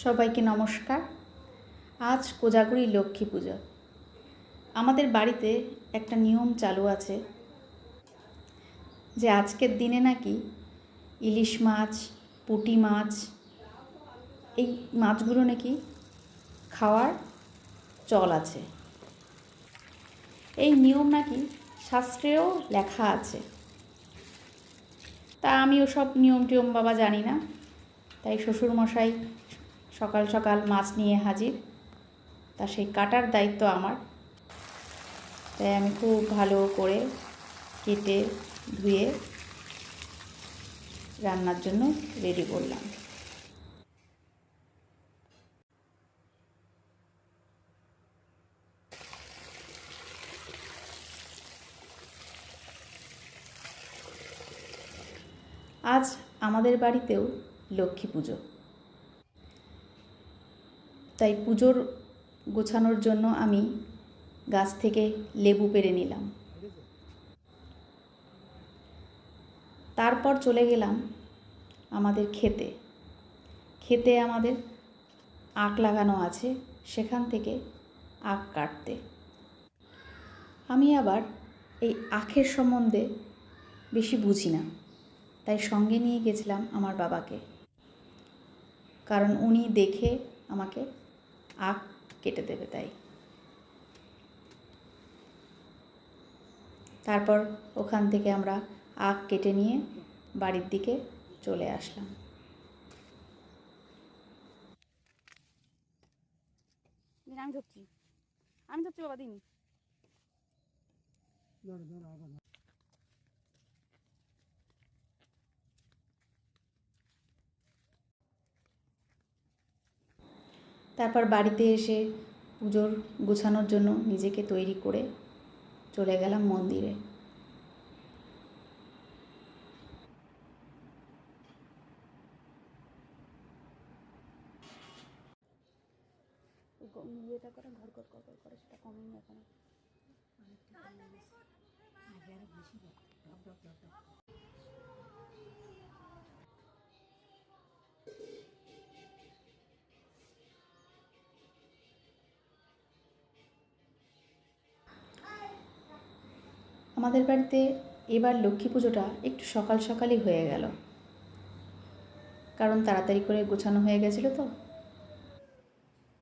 সবাইকে নমস্কার। আজ কোজাগরী লক্ষ্মী পুজো। আমাদের বাড়িতে একটা নিয়ম চালু আছে যে আজকের দিনে নাকি ইলিশ মাছ, পুঁটি মাছ, এই মাছগুলো নাকি খাওয়ার চল আছে। এই নিয়ম নাকি শাস্ত্রেও লেখা আছে। তা আমি ওসব নিয়ম টিয়ম বাবা জানি না, তাই শ্বশুরমশাই সকাল সকাল মাছ নিয়ে হাজির। তা সেই কাটার দায়িত্ব আমার, তাই আমি খুব ভালো করে কেটে ধুয়ে রান্নার জন্য রেডি করলাম। আজ আমাদের বাড়িতেও লক্ষ্মী পুজো, তাই পুজোর গোছানোর জন্য আমি গাছ থেকে লেবু পেড়ে নিলাম। তারপর চলে গেলাম আমাদের খেতে আমাদের আখ লাগানো আছে, সেখান থেকে আখ কাটতে। আমি আবার এই আখের সম্বন্ধে বেশি বুঝি না, তাই সঙ্গে নিয়ে গেছিলাম আমার বাবাকে, কারণ উনি দেখে আমাকে আখ কেটে দেবে। তাই তারপর ওখান থেকে আমরা আখ কেটে নিয়ে বাড়ির দিকে চলে আসলাম। আমি ধরছি বাবা দিন। তারপর বাড়িতে এসে পুজোর গোছানোর জন্য নিজেকে তৈরি করে চলে গেলাম মন্দিরে। ইয়েটা করে ঘর করে সেটা কমেনি এখন। আমাদের বাড়িতে এবার লক্ষ্মী পুজোটা একটু সকাল সকালই হয়ে গেল, কারণ তাড়াতাড়ি করে গোছানো হয়ে গেছিলো তো।